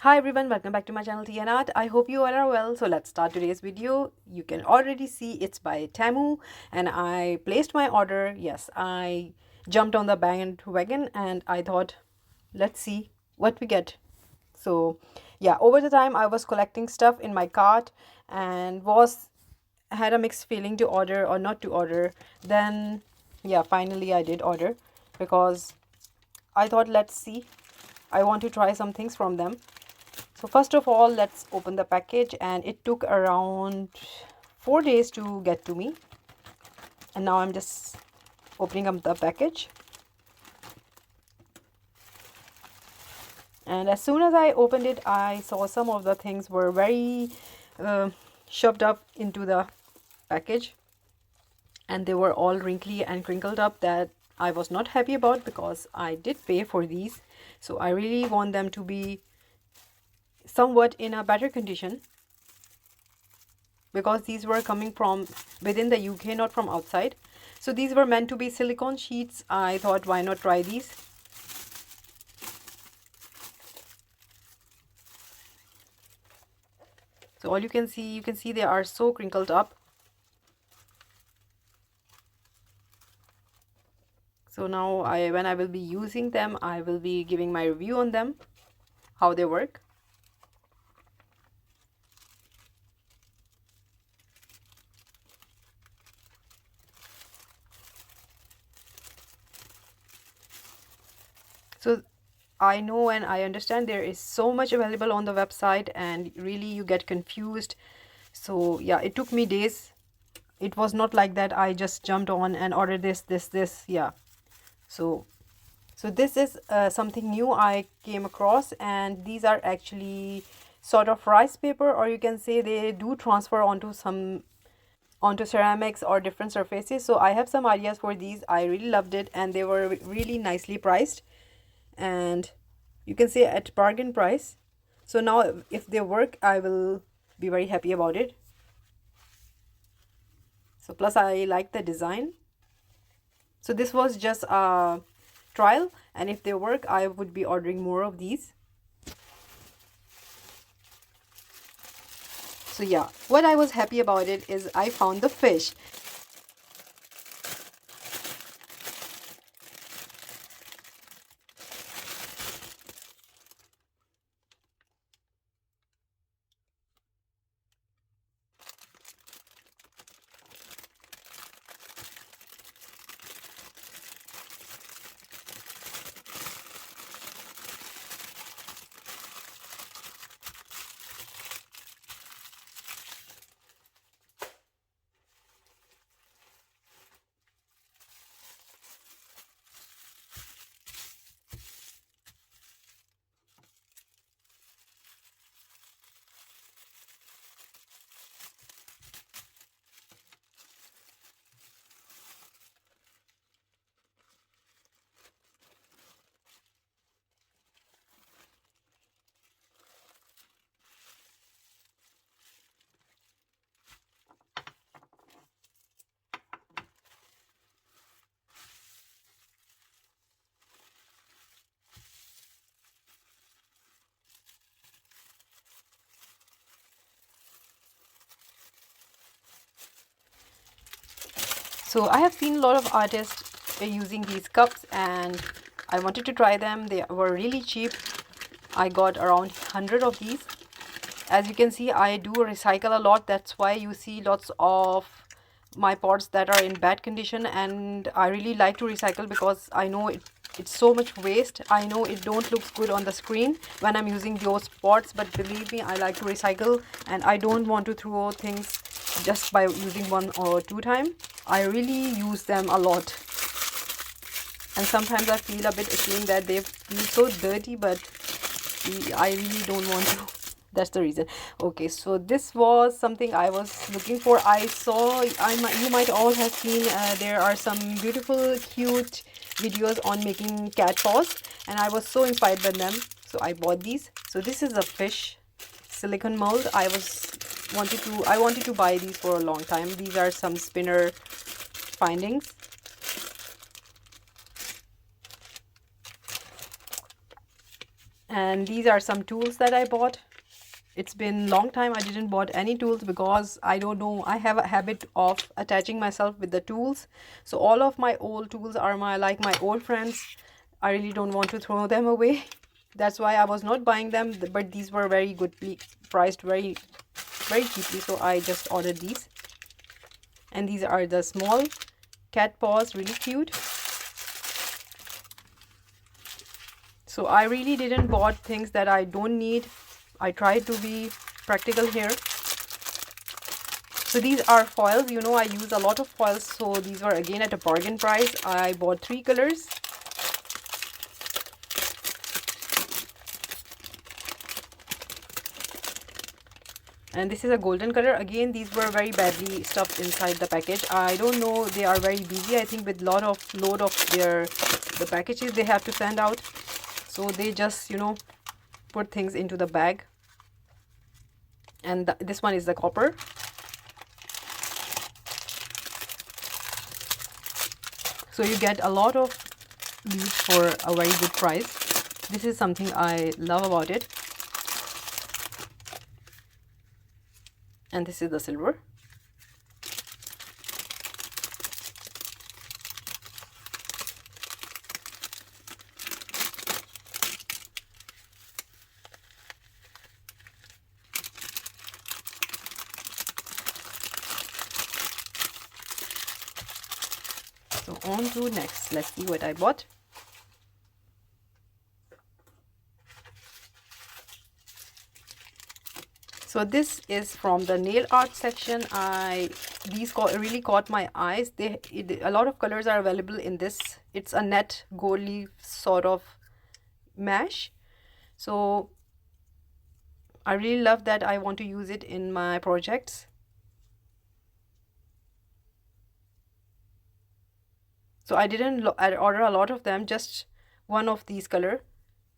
Hi everyone, welcome back to my channel Tea&Art. I hope you all are well. So let's start today's video. You can already see it's by TEMU and I placed my order. Yes, I jumped on the bandwagon and I thought, let's see what we get. So yeah, over the time I was collecting stuff in my cart and had a mixed feeling to order or not to order. Then yeah, finally I did order because I thought, let's see. I want to try some things from them. So first of all, let's open the package, and it took around 4 days to get to me. And now I'm just opening up the package. And as soon as I opened it, I saw some of the things were very shoved up into the package. And they were all wrinkly and crinkled up that I was not happy about because I did pay for these. So I really want them to be somewhat in a better condition, because these were coming from within the UK, not from outside. So these were meant to be silicone sheets. I thought, why not try these? So all you can see they are so crinkled up. So now when I will be using them, I will be giving my review on them, how they work. So I know and I understand there is so much available on the website and really you get confused. So yeah, it took me days. It was not like that I just jumped on and ordered this. Yeah. So this is something new I came across, and these are actually sort of rice paper, or you can say they do transfer onto ceramics or different surfaces. So I have some ideas for these. I really loved it and they were really nicely priced, and you can say at bargain price. So now if they work, I will be very happy about it. So plus I like the design. So this was just a trial, and if they work, I would be ordering more of these. So yeah, what I was happy about it is I found the fish. So I have seen a lot of artists using these cups and I wanted to try them. They were really cheap. I got around 100 of these. As you can see, I do recycle a lot. That's why you see lots of my pots that are in bad condition, and I really like to recycle because I know it's so much waste. I know it don't look good on the screen when I'm using those pots, but believe me, I like to recycle and I don't want to throw things just by using one or two times. I really use them a lot, and sometimes I feel a bit ashamed that they feel so dirty, but I really don't want to. That's the reason. Okay, so this was something I was looking for. You might all have seen there are some beautiful cute videos on making cat paws, and I was so inspired by them, so I bought these. So this is a fish silicone mold. I wanted to buy these for a long time. These are some spinner findings. And these are some tools that I bought. It's been long time I didn't bought any tools because I don't know, I have a habit of attaching myself with the tools. So all of my old tools are like my old friends. I really don't want to throw them away. That's why I was not buying them, but these were very goodly priced, very cheaply, so I just ordered these. And these are the small cat paws, really cute. So I really didn't bought things that I don't need. I tried to be practical here. So these are foils. You know, I use a lot of foils, so these were again at a bargain price. I bought 3 colors. And this is a golden color. Again, these were very badly stuffed inside the package. I don't know, they are very busy, I think, with load of the packages they have to send out. So they just, you know, put things into the bag. And this one is the copper. So you get a lot of these for a very good price. This is something I love about it. And this is the silver. So on to next. Let's see what I bought. So this is from the nail art section. These really caught my eyes. A lot of colors are available in this. It's a net gold leaf sort of mesh. So I really love that. I want to use it in my projects. So I didn't order a lot of them, just one of these color.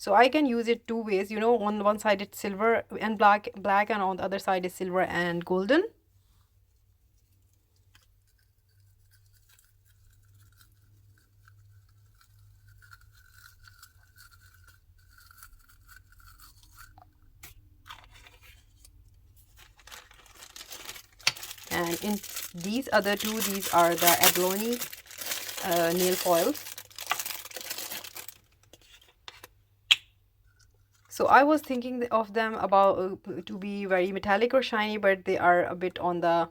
So I can use it 2 ways, you know, on one side it's silver and black, and on the other side is silver and golden. And in these other two, these are the abalone nail foils. So I was thinking of them about to be very metallic or shiny, but they are a bit on the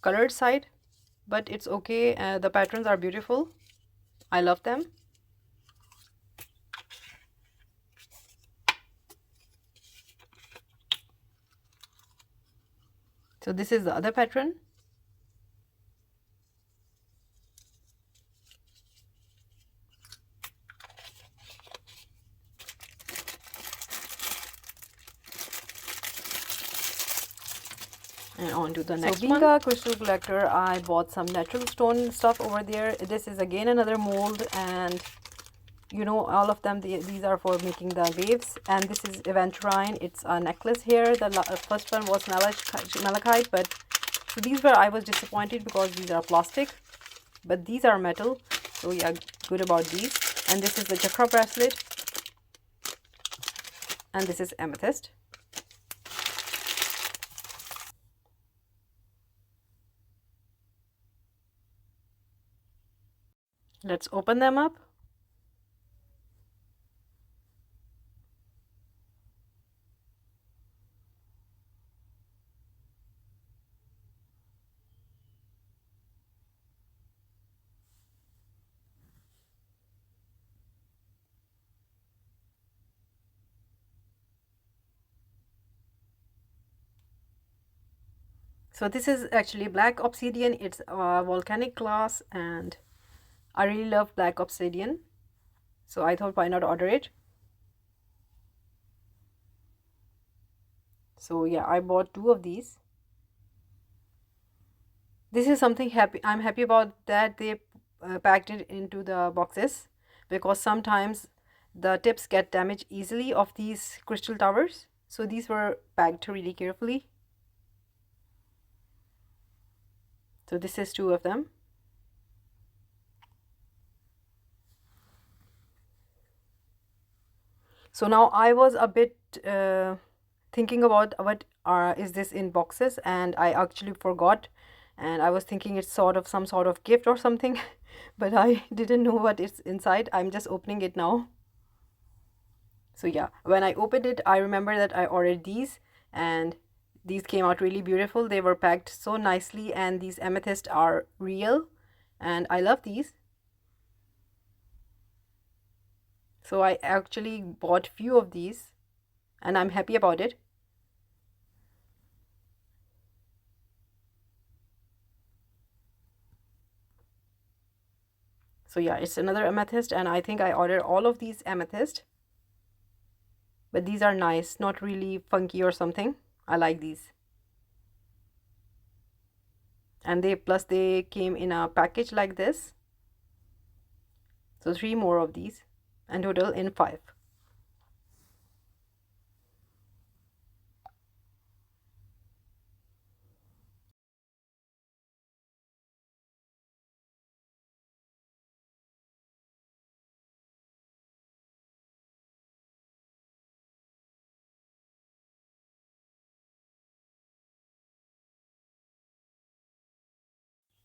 colored side. But it's okay. The patterns are beautiful. I love them. So this is the other pattern. And on to the next one. So being a crystal collector, I bought some natural stone stuff over there. This is again another mold, and you know, all of them, these are for making the waves. And this is aventurine. It's a necklace here. The first one was malachite, but so these were, I was disappointed because these are plastic, but these are metal. So yeah, good about these. And this is the chakra bracelet, and this is amethyst. Let's open them up. So this is actually black obsidian. It's a volcanic glass, and I really love black obsidian. So I thought, why not order it? So yeah, I bought 2 of these. This is something I'm happy about, that they packed it into the boxes, because sometimes the tips get damaged easily of these crystal towers. So these were packed really carefully. So this is 2 of them. So now I was a bit thinking about what is this in boxes, and I actually forgot, and I was thinking it's sort of some sort of gift or something, but I didn't know what is inside. I'm just opening it now. So yeah, when I opened it, I remember that I ordered these, and these came out really beautiful. They were packed so nicely, and these amethysts are real, and I love these. So I actually bought few of these, and I'm happy about it. So yeah, it's another amethyst, and I think I ordered all of these amethyst. But these are nice, not really funky or something. I like these. And they plus they came in a package like this. So 3 more of these, and total in 5.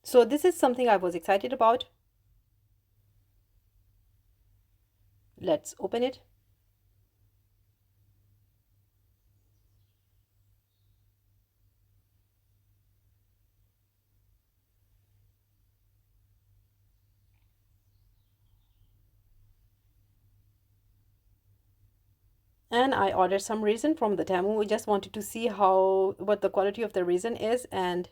So this is something I was excited about. Let's open it. And I ordered some resin from the Temu. We just wanted to see what the quality of the resin is, and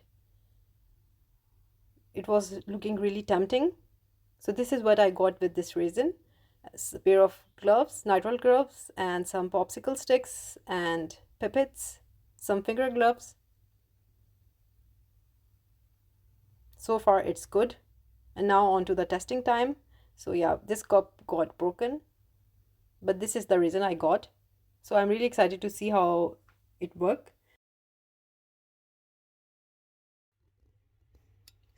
it was looking really tempting. So this is what I got with this resin. A pair of gloves, nitrile gloves, and some popsicle sticks and pipettes, some finger gloves. So far it's good. And now on to the testing time. So yeah, this cup got broken, but this is the reason I got. So I'm really excited to see how it works.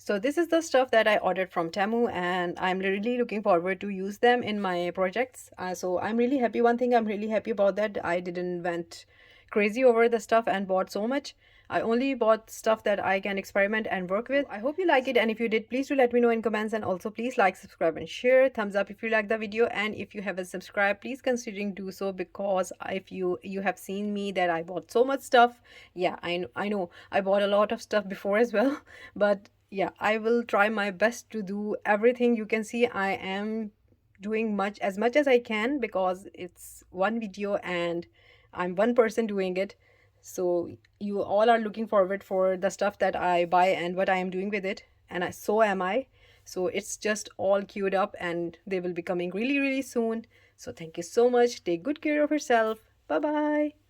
So this is the stuff that I ordered from Temu, and I'm really looking forward to use them in my projects. So I'm really happy. One thing I'm really happy about that I didn't went crazy over the stuff and bought so much. I only bought stuff that I can experiment and work with. I hope you like it, and if you did, please do let me know in comments, and also please like, subscribe, and share. Thumbs up if you like the video, and if you haven't subscribed, please considering do so, because if you have seen me that I bought so much stuff. Yeah, I know I bought a lot of stuff before as well, but yeah, I will try my best to do everything. You can see I am doing much as I can, because it's one video and I'm one person doing it. So you all are looking forward for the stuff that I buy and what I am doing with it, and so am I. So it's just all queued up, and they will be coming really soon. So thank you so much. Take good care of yourself. Bye bye.